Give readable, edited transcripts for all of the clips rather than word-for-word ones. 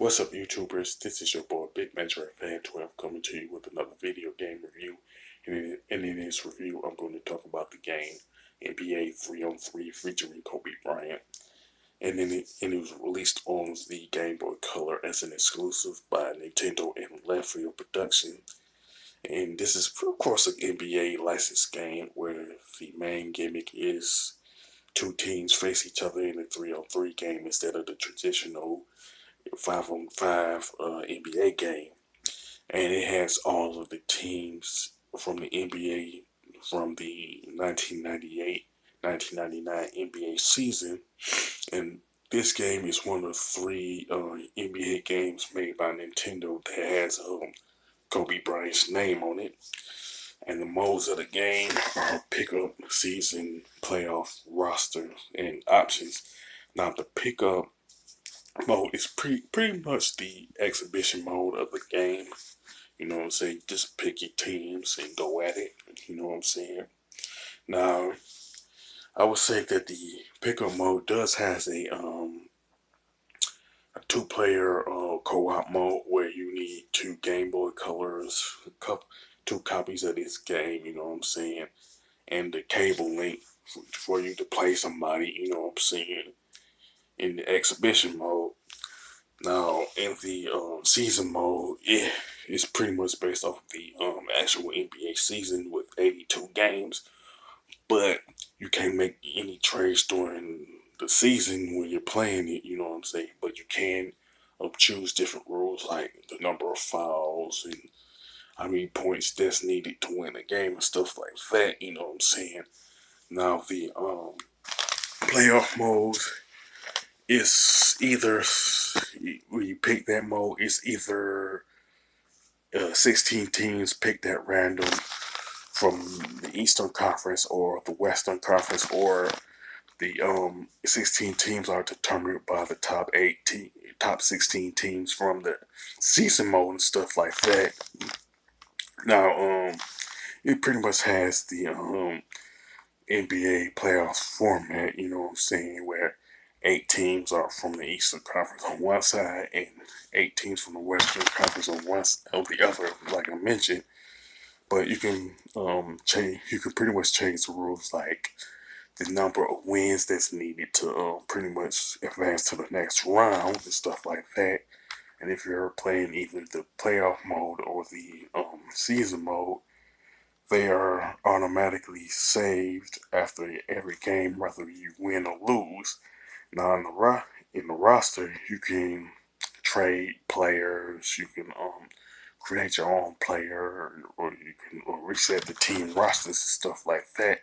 What's up, YouTubers? This is your boy Big Metro Fan 12 coming to you with another video game review. And in this review, I'm going to talk about the game NBA 3-on-3 featuring Kobe Bryant. And it was released on the Game Boy Color as an exclusive by Nintendo and Left Field Production. And this is, of course, an NBA licensed game where the main gimmick is two teams face each other in a 3-on-3 game instead of the traditional 5-on-5 NBA game, and it has all of the teams from the NBA from the 1998-1999 NBA season. And this game is one of three NBA games made by Nintendo that has Kobe Bryant's name on it. And the modes of the game are pickup, season, playoff, roster, and options. Now the pickup mode is pretty much the exhibition mode of the game. You know what I'm saying? Just pick your teams and go at it. You know what I'm saying? Now, I would say that the pickup mode does has a two-player co-op mode where you need two Game Boy Colors, two copies of this game. You know what I'm saying? And the cable link for you to play somebody. You know what I'm saying? In the exhibition mode. Now, in the season mode, it's pretty much based off of the actual NBA season with 82 games, but you can't make any trades during the season when you're playing it, you know what I'm saying? But you can choose different rules like the number of fouls and how many points that's needed to win a game and stuff like that, you know what I'm saying? Now, the playoff mode is either when you pick that mode, it's either 16 teams picked at random from the Eastern Conference or the Western Conference, or the 16 teams are determined by the top 16 teams from the season mode and stuff like that. Now, it pretty much has the NBA playoffs format, you know what I'm saying, where 8 teams are from the Eastern Conference on one side and 8 teams from the Western Conference on the other, like I mentioned. But you can change. You can pretty much change the rules, like the number of wins that's needed to pretty much advance to the next round and stuff like that. And if you're playing either the playoff mode or the season mode, they are automatically saved after every game, whether you win or lose. Now in the roster, you can trade players, you can create your own player, or you can reset the team rosters and stuff like that.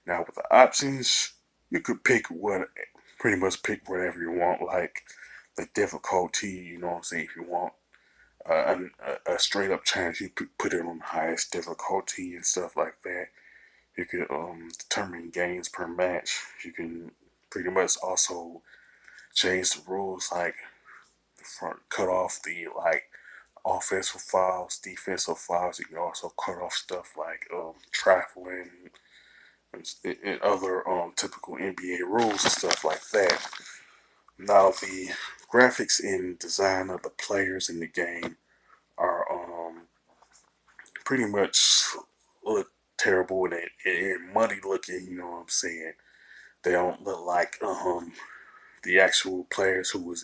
Now with the options, you could pretty much pick whatever you want, like the difficulty. You know what I'm saying? If you want a straight up challenge, you put it on the highest difficulty and stuff like that. You can determine games per match. You can pretty much also change the rules, like cut off the offensive fouls, defensive fouls. You can also cut off stuff like traveling and other typical NBA rules and stuff like that. Now the graphics and design of the players in the game are pretty much look terrible and muddy looking. You know what I'm saying? They don't look like the actual players who was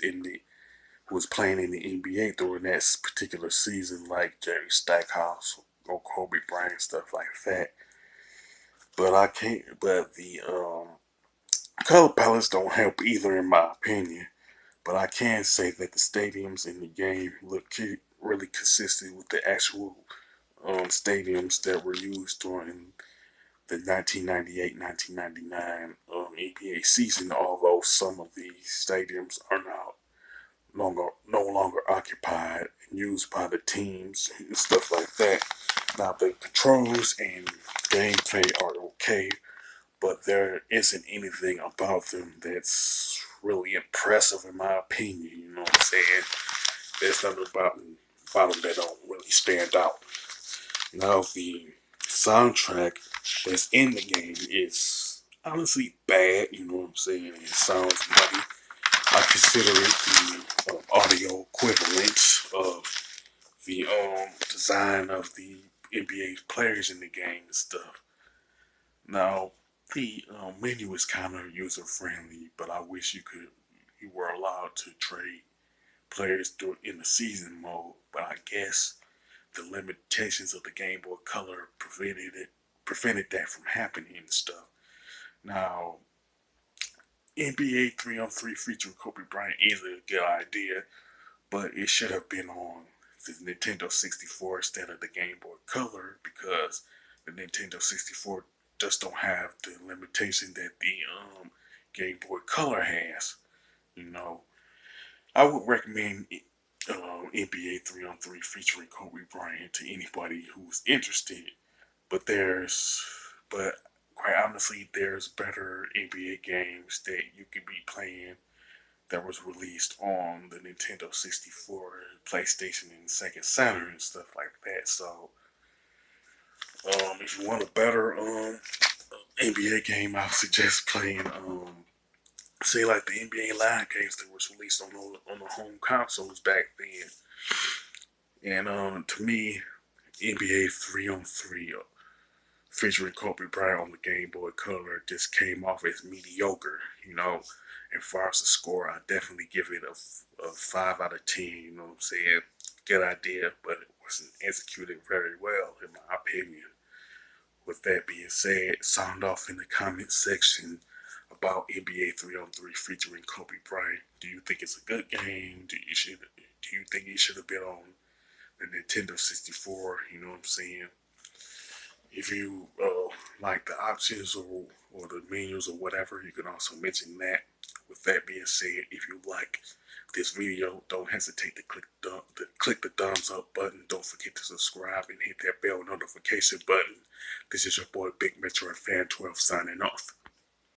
playing in the NBA during that particular season, like Jerry Stackhouse or Kobe Bryant, stuff like that. But I can't. But the color palettes don't help either, in my opinion. But I can say that the stadiums in the game look really consistent with the actual stadiums that were used during the 1998-1999 NBA season, although some of these stadiums are no longer occupied and used by the teams and stuff like that. Now the controls and gameplay are okay, but there isn't anything about them that's really impressive in my opinion. You know what I'm saying? There's nothing about them that don't really stand out. Now the soundtrack that's in the game is honestly bad. You know what I'm saying? It sounds muddy. I consider it the audio equivalent of the design of the NBA players in the game and stuff. Now, the menu is kind of user friendly, but I wish you were allowed to trade players in the season mode. But I guess the limitations of the Game Boy Color prevented that from happening and stuff. Now, NBA 3-on-3 featuring Kobe Bryant is a good idea, but it should have been on the Nintendo 64 instead of the Game Boy Color because the Nintendo 64 just don't have the limitation that the Game Boy Color has. You know, I would recommend NBA 3-on-3 featuring Kobe Bryant to anybody who's interested. But but quite honestly, there's better NBA games that you could be playing that was released on the Nintendo 64, PlayStation, and Sega Saturn and stuff like that. So, if you want a better NBA game, I suggest playing say like the NBA Live games that was released on the home consoles back then. And to me, NBA 3-on-3 featuring Kobe Bryant on the Game Boy Color just came off as mediocre, you know. And far as the score, I definitely give it a 5 out of 10, you know what I'm saying? Good idea, but it wasn't executed very well, in my opinion. With that being said, sound off in the comment section about NBA 3-on-3 featuring Kobe Bryant. Do you think it's a good game? Do you think it should have been on the Nintendo 64? You know what I'm saying? If you like the options or the menus or whatever, you can also mention that. With that being said, if you like this video, don't hesitate to click the thumbs up button. Don't forget to subscribe and hit that bell notification button. This is your boy Big Metro Fan 12 signing off.